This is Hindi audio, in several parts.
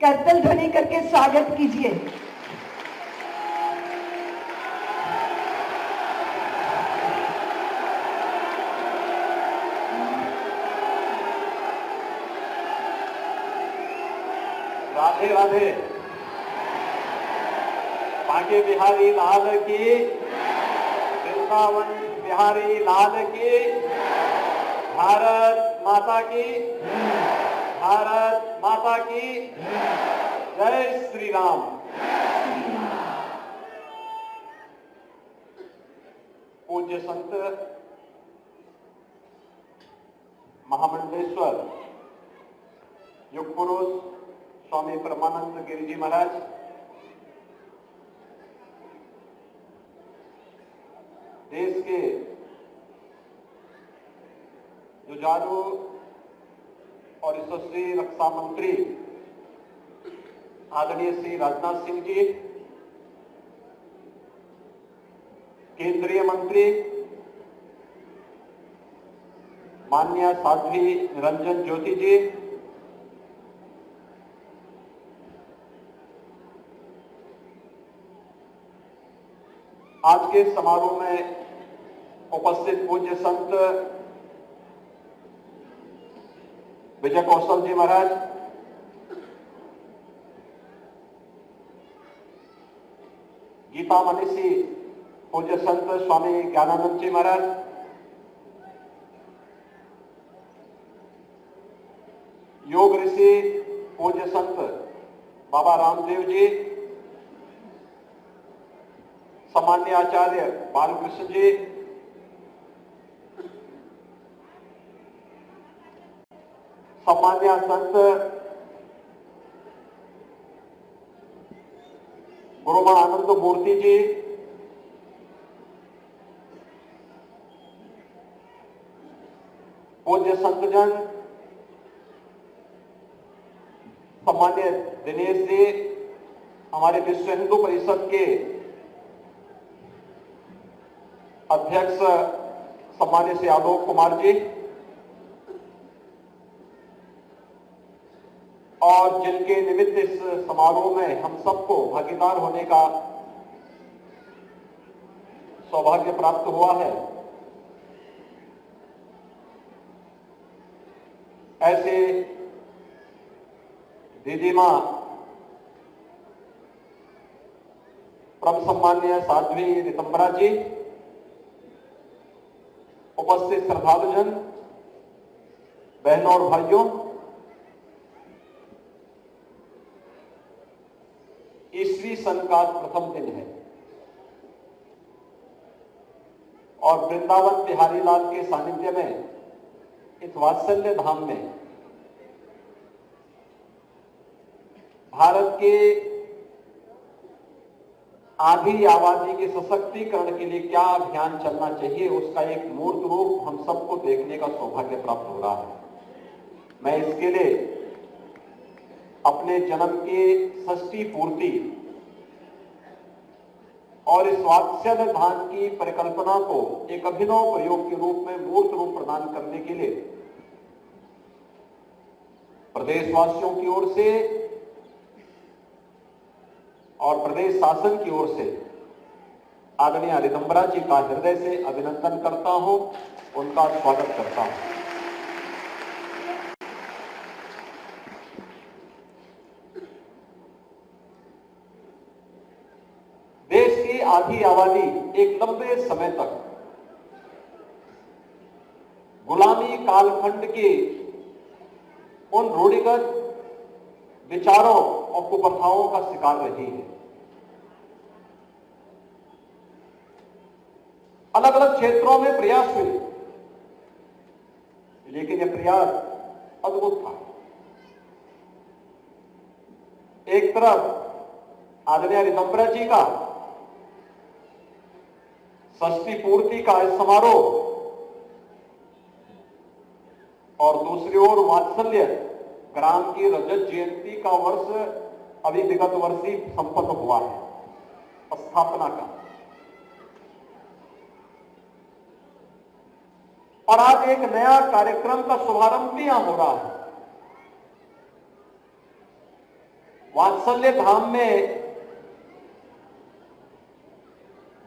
करतल ध्वनि करके स्वागत कीजिए। राधे राधे। बांके बिहारी लाल की, वृंदावन बिहारी लाल की, भारत माता की, भारत माता की जय श्री राम। पूज्य संत महामंडलेश्वर युग पुरुष स्वामी परमानंद गिरि जी महाराज, देश के जुझारू और यशस्वी रक्षा मंत्री आदरणीय श्री राजनाथ सिंह जी, केंद्रीय मंत्री माननीय साध्वी निरंजन ज्योति जी, आज के समारोह में उपस्थित पूज्य संत विजय कौशल जी महाराज, गीता मनीषी पूज्य संत स्वामी ज्ञानानंद जी महाराज, योग ऋषि पूज्य संत बाबा रामदेव जी, सम्मान्य आचार्य बालकृष्ण जी, सम्मान्य संत गुरुमा आनंद मूर्ति जी, पूज्य संतजन, सम्मान्य दिनेश जी, हमारे विश्व हिंदू परिषद के अध्यक्ष सम्मान्य श्री आलोक कुमार जी, और जिनके निमित्त इस समारोह में हम सबको भागीदार होने का सौभाग्य प्राप्त हुआ है, ऐसे दीदी मां परम सम्मान्य साध्वी रितंबरा जी, उपस्थित श्रद्धालुजन, बहनों और भाइयों, ईस्वी सन का प्रथम दिन है और वृंदावन बिहारी लाल के सानिध्य में इस वात्सल्य धाम में भारत के आधी आबादी के सशक्तिकरण के लिए क्या अभियान चलना चाहिए, उसका एक मूर्त रूप हम सबको देखने का सौभाग्य प्राप्त हो रहा है। मैं इसके लिए अपने जन्म के षष्ठी पूर्ति और इस वात्सल्य धाम की परिकल्पना को एक अभिनव प्रयोग के रूप में मूर्त रूप प्रदान करने के लिए प्रदेशवासियों की ओर से और प्रदेश शासन की ओर से आदरणीय रितंबरा जी का हृदय से अभिनंदन करता हूं, उनका स्वागत करता हूं। देश की आधी आबादी एक लंबे समय तक गुलामी कालखंड के उन रूढ़िगत विचारों और कुप्रथाओं का शिकार रही है। अलग अलग क्षेत्रों में प्रयास हुए, लेकिन यह प्रयास अद्भुत था। एक तरफ आदरणीय रितंबरा जी का षष्ठी पूर्ति का समारोह और दूसरी ओर वात्सल्य ग्राम की रजत जयंती का वर्ष अभी विगत वर्ष ही संपन्न हुआ है, स्थापना का। और आज एक नया कार्यक्रम का शुभारंभ भी यहां हो रहा है। वात्सल्य धाम में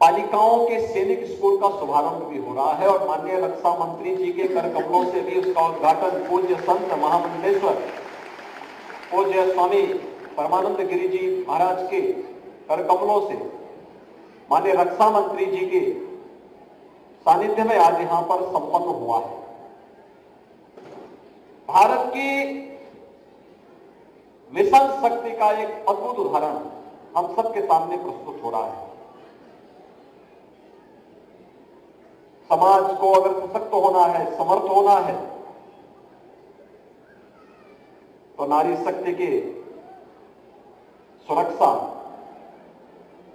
बालिकाओं के सैनिक स्कूल का शुभारंभ भी हो रहा है और माननीय रक्षा मंत्री जी के कर कमलों से भी उसका उद्घाटन पूज्य संत महामंडलेश्वर पूज्य स्वामी परमानंद गिरि जी महाराज के कर कमलों से माननीय रक्षा मंत्री जी के सानिध्य में आज यहां पर संपन्न हुआ है। भारत की मिशन शक्ति का एक अद्भुत उदाहरण हम सबके सामने प्रस्तुत हो रहा है। समाज को अगर सशक्त होना है, समर्थ होना है, तो नारी शक्ति की सुरक्षा,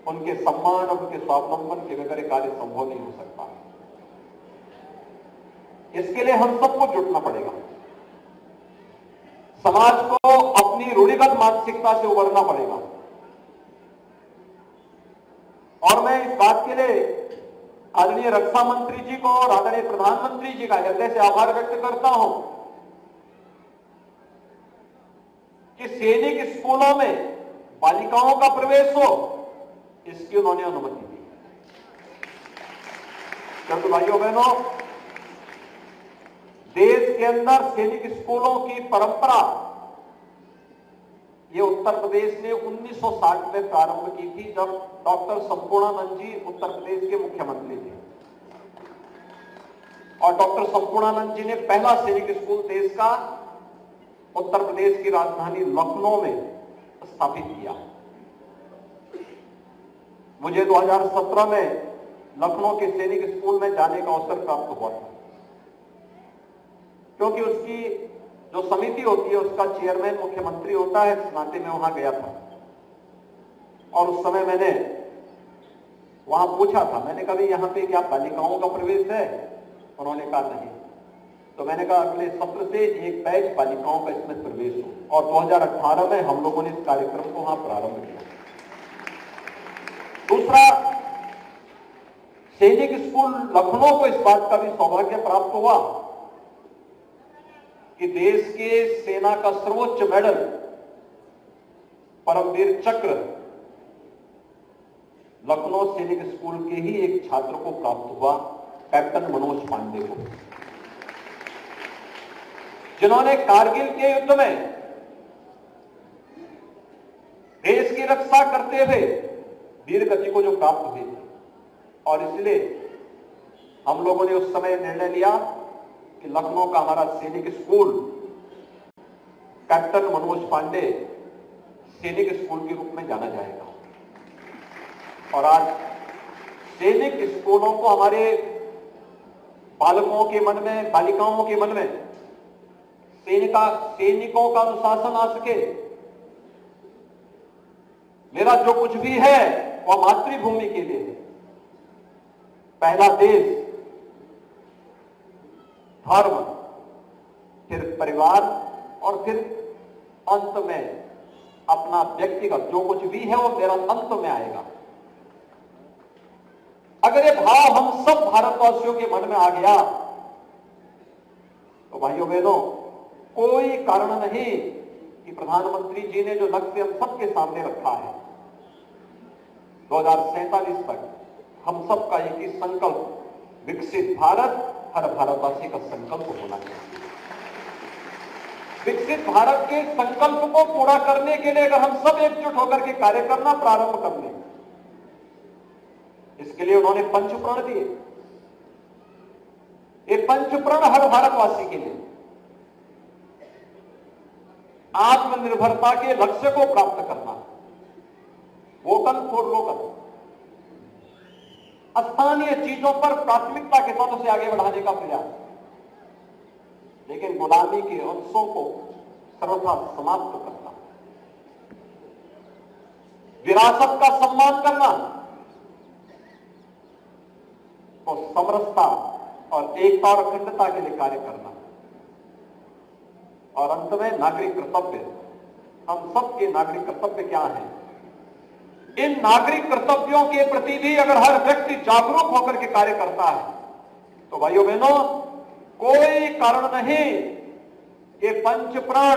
उनके सम्मान और उनके स्वावलंबन के बगैर कार्य संभव नहीं हो सकता। इसके लिए हम सबको जुटना पड़ेगा। समाज को अपनी रूढ़िगत मानसिकता से उबरना पड़ेगा। और मैं इस बात के लिए आदरणीय रक्षा मंत्री जी को और आदरणीय प्रधानमंत्री जी का हृदय से आभार व्यक्त करता हूं कि सैनिक स्कूलों में बालिकाओं का प्रवेश हो, इसकी उन्होंने अनुमति दी। क्योंकि भाइयों बहनों, देश के अंदर सैनिक स्कूलों की परंपरा ये उत्तर प्रदेश ने 1960 में प्रारंभ की थी, जब डॉक्टर संपूर्णानंद जी उत्तर प्रदेश के मुख्यमंत्री थे। और डॉक्टर संपूर्णानंद जी ने पहला सैनिक स्कूल देश का उत्तर प्रदेश की राजधानी लखनऊ में स्थापित किया। मुझे 2017 में लखनऊ के सैनिक स्कूल में जाने का अवसर प्राप्त हुआ था, क्योंकि उसकी जो समिति होती है उसका चेयरमैन मुख्यमंत्री होता है। इस नाते में वहां गया था और उस समय मैंने वहां पूछा था, मैंने कहा यहां पे क्या बालिकाओं का प्रवेश है? उन्होंने कहा नहीं। तो मैंने कहा अगले सत्र से एक बैच बालिकाओं का इसमें प्रवेश हो। और 2018 में हम लोगों ने इस कार्यक्रम को वहां प्रारंभ किया। दूसरा, सैनिक स्कूल लखनऊ को इस बात का भी सौभाग्य प्राप्त हुआ कि देश के सेना का सर्वोच्च मेडल परमवीर चक्र लखनऊ सैनिक स्कूल के ही एक छात्र को प्राप्त हुआ, कैप्टन मनोज पांडे को, जिन्होंने कारगिल के युद्ध में देश की रक्षा करते हुए वीर गति को जो प्राप्त हुई थी। और इसलिए हम लोगों ने उस समय निर्णय लिया कि लखनऊ का हमारा सैनिक स्कूल कैप्टन मनोज पांडे सैनिक स्कूल के रूप में जाना जाएगा। और आज सैनिक स्कूलों को हमारे बालकों के मन में, बालिकाओं के मन में सैनिकों का अनुशासन आ सके। मेरा जो कुछ भी है वह मातृभूमि के लिए है। पहला देश, धर्म, फिर परिवार और फिर अंत में अपना व्यक्तिगत जो कुछ भी है वो मेरा अंत में आएगा। अगर ये भाव हम सब भारतवासियों के मन में आ गया तो भाइयों बहनों, कोई कारण नहीं कि प्रधानमंत्री जी ने जो लक्ष्य हम सबके सामने रखा है 2047 तक हम सबका एक ही संकल्प, विकसित भारत हर भारतवासी का संकल्प होना चाहिए। विकसित भारत के संकल्प को पूरा करने के लिए अगर हम सब एकजुट होकर के कार्य करना प्रारंभ कर लें, इसके लिए उन्होंने पंचप्रण दिए। ये पंचप्रण हर भारतवासी के लिए आत्मनिर्भरता के लक्ष्य को प्राप्त करना, वोकल फॉर लोकल, स्थानीय चीजों पर प्राथमिकता के साथ उसे आगे बढ़ाने का प्रयास, लेकिन गुलामी के अंशों को सर्वथा समाप्त करना, विरासत का सम्मान करना, तो समरसता और एकता और अखंडता के लिए कार्य करना, और अंत में नागरिक कर्तव्य। हम सबके नागरिक कर्तव्य क्या हैं? इन नागरिक कर्तव्यों के प्रति भी अगर हर व्यक्ति जागरूक होकर के कार्य करता है तो भाइयों बहनों, कोई कारण नहीं कि पंच प्राण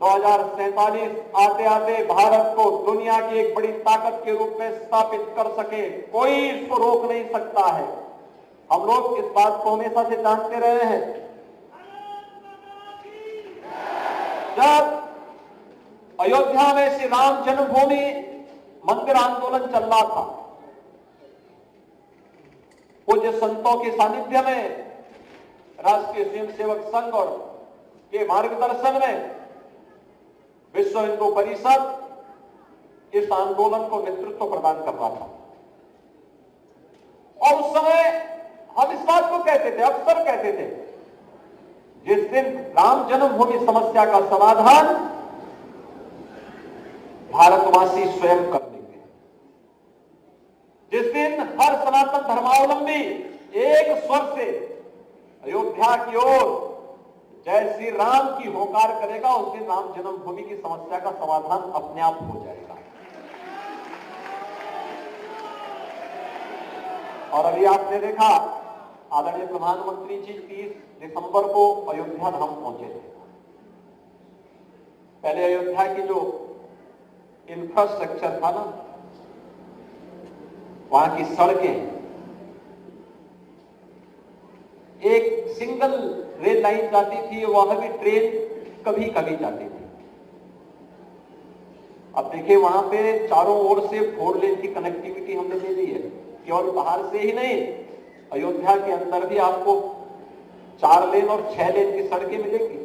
2047 आते आते भारत को दुनिया की एक बड़ी ताकत के रूप में स्थापित कर सके, कोई इसको रोक नहीं सकता है। हम लोग इस बात को हमेशा से जानते रहे हैं। जब अयोध्या में श्री राम जन्मभूमि मंदिर आंदोलन चल रहा था, पूज्य संतों के सानिध्य में राष्ट्रीय स्वयंसेवक संघ और के मार्गदर्शन में विश्व हिंदू परिषद इस आंदोलन को नेतृत्व प्रदान कर रहा था। और उस समय हम इस बात को कहते थे, अक्सर कहते थे, जिस दिन राम जन्मभूमि समस्या का समाधान भारतवासी स्वयं कर देंगे, जिस दिन हर सनातन धर्मावलंबी एक स्वर से अयोध्या की ओर जय श्री राम की होकार करेगा, उस दिन राम जन्मभूमि की समस्या का समाधान अपने आप हो जाएगा। और अभी आपने देखा, आदरणीय प्रधानमंत्री जी 30 दिसंबर को अयोध्या धाम पहुंचे थे। पहले अयोध्या की जो इंफ्रास्ट्रक्चर था ना, वहां की सड़कें, एक सिंगल रेल लाइन जाती थी, वहां भी ट्रेन कभी कभी जाती थी। अब देखिए, वहां पे चारों ओर से 4 लेन की कनेक्टिविटी हमने दे दी है। केवल बाहर से ही नहीं, अयोध्या के अंदर भी आपको 4 लेन और 6 लेन की सड़कें मिलेंगी।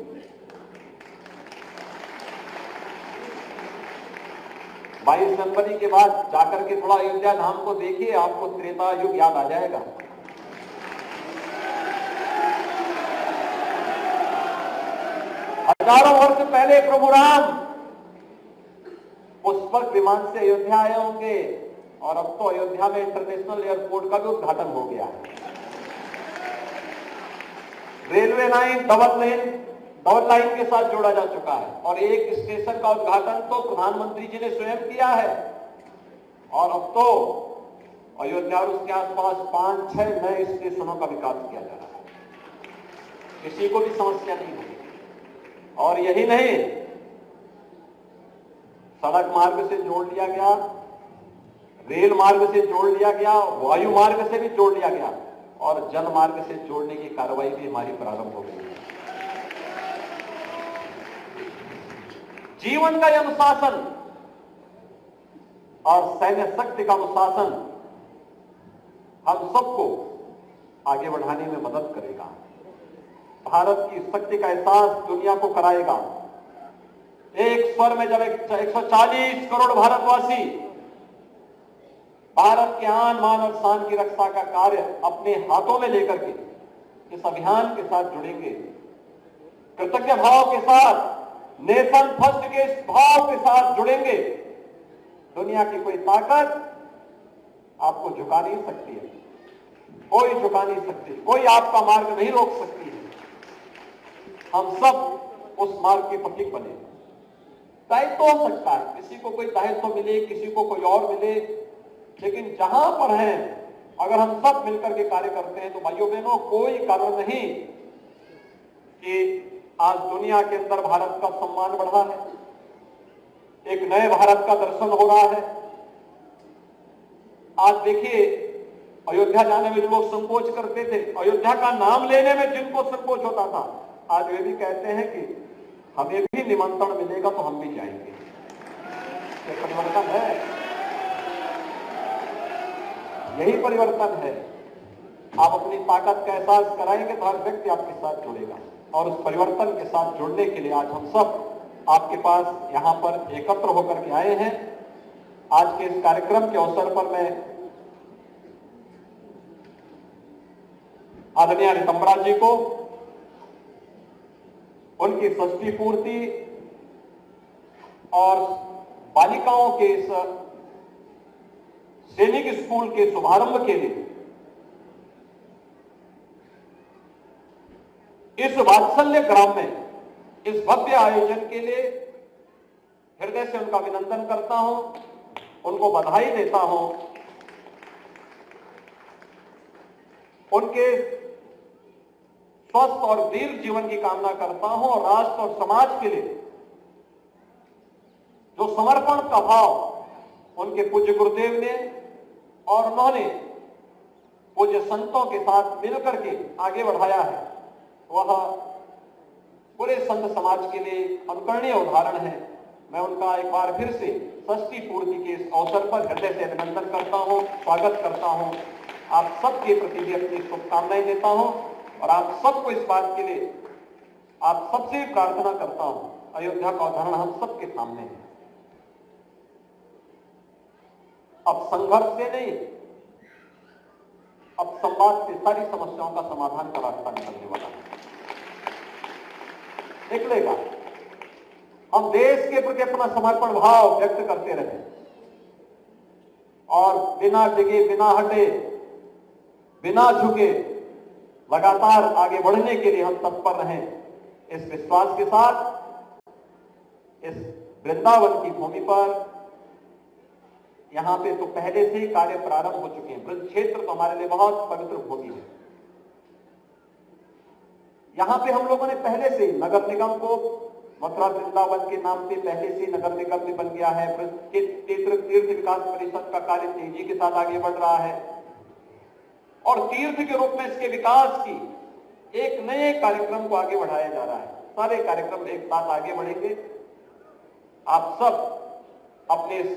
बाईस जनवरी के बाद जाकर के थोड़ा अयोध्या धाम को देखिए, आपको त्रेता युग याद आ जाएगा। हजारों वर्ष पहले प्रभु राम पुष्पक विमान से अयोध्या आए होंगे, और अब तो अयोध्या में इंटरनेशनल एयरपोर्ट का भी उद्घाटन हो गया है। रेलवे लाइन डबल लाइन के साथ जोड़ा जा चुका है, और एक स्टेशन का उद्घाटन तो प्रधानमंत्री जी ने स्वयं किया है। और अब तो अयोध्या और उसके आसपास 5-6 नए स्टेशनों का विकास किया जा रहा है। किसी को भी समस्या नहीं होगी। और यही नहीं, सड़क मार्ग से जोड़ लिया गया, रेल मार्ग से जोड़ लिया गया, वायु मार्ग से भी जोड़ लिया गया, और जल मार्ग से जोड़ने की कार्रवाई भी हमारी प्रारंभ हो गई है। जीवन का यह अनुशासन और सैन्य शक्ति का अनुशासन हम सबको आगे बढ़ाने में मदद करेगा। भारत की शक्ति का एहसास दुनिया को कराएगा। एक स्वर में जब 140 करोड़ भारतवासी भारत के आन बान और शान की रक्षा का कार्य अपने हाथों में लेकर के इस अभियान के साथ जुड़ेंगे, कृतज्ञ भाव के साथ, नेशन फर्स्ट के इस भाव के साथ जुड़ेंगे, दुनिया की कोई ताकत आपको झुका नहीं सकती है। कोई झुका नहीं सकती, कोई आपका मार्ग नहीं रोक सकती है। हम सब उस मार्ग के पथिक बने। दायित्व हो सकता है, किसी को कोई दायित्व मिले, किसी को कोई और मिले, लेकिन जहां पर हैं, अगर हम सब मिलकर के कार्य करते हैं तो भाइयों बहनों, कोई कारण नहीं कि आज दुनिया के अंदर भारत का सम्मान बढ़ा है, एक नए भारत का दर्शन हो रहा है। आज देखिए, अयोध्या जाने में जो लोग संकोच करते थे, अयोध्या का नाम लेने में जिनको संकोच होता था, आज वे भी कहते हैं कि हमें भी निमंत्रण मिलेगा तो हम भी जाएंगे। ये परिवर्तन है, यही परिवर्तन है। आप अपनी ताकत का एहसास कराएंगे तो हर व्यक्ति आपके साथ जुड़ेगा, और उस परिवर्तन के साथ जुड़ने के लिए आज हम सब आपके पास यहां पर एकत्र होकर के आए हैं। आज के इस कार्यक्रम के अवसर पर मैं आदरणीय रितंबरा जी को उनकी षष्ठी पूर्ति और बालिकाओं के इस सैनिक स्कूल के शुभारंभ के लिए, इस वात्सल्य ग्राम में इस भव्य आयोजन के लिए हृदय से उनका अभिनंदन करता हूं, उनको बधाई देता हूं। उनके स्वस्थ और दीर्घ जीवन की कामना करता हूं, और राष्ट्र और समाज के लिए जो समर्पण का भाव उनके पूज्य गुरुदेव ने और उन्होंने पूज्य संतों के साथ मिलकर के आगे बढ़ाया है, वह पूरे संत समाज के लिए अनुकरणीय उदाहरण है। मैं उनका एक बार फिर से षष्ठी पूर्ति के इस अवसर पर हृदय से अभिनंदन करता हूं, स्वागत करता हूं। आप सबके प्रति भी अपनी शुभकामनाएं देता हूं और आप सबको इस बात के लिए आप सबसे भी प्रार्थना करता हूं। अयोध्या का उदाहरण हम सबके सामने है। अब संघर्ष से नहीं, अब संवाद से सारी समस्याओं का समाधान का रास्ता निकलने वाला है, निकलेगा। हम देश के प्रति अपना समर्पण भाव व्यक्त करते रहे और बिना डिगे, बिना हटे, बिना झुके लगातार आगे बढ़ने के लिए हम तत्पर रहें। इस विश्वास के साथ इस वृंदावन की भूमि पर, यहां पे तो पहले से ही कार्य प्रारंभ हो चुके हैं। ब्रज क्षेत्र तो हमारे लिए बहुत पवित्र भूमि है। यहां पे हम लोगों ने पहले से ही नगर निगम को मथुरा वृंदावन के नाम पे पहले से नगर निगम भी बन गया है। तीर्थ विकास परिषद का कार्य तेजी के साथ आगे बढ़ रहा है और तीर्थ के रूप में इसके विकास की एक नए कार्यक्रम को आगे बढ़ाया जा रहा है। सारे कार्यक्रम एक साथ आगे बढ़ेंगे। आप सब अपने इस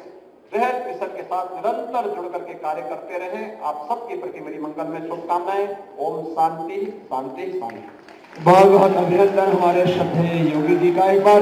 बृहद मिशन के साथ निरंतर जुड़ करके कार्य करते रहें। आप सबके प्रति मेरी मंगल में शुभकामनाएं। ओम शांति शांति शांति। बहुत बहुत अभिनंदन हमारे श्रद्धेय योगी जी का। एक बार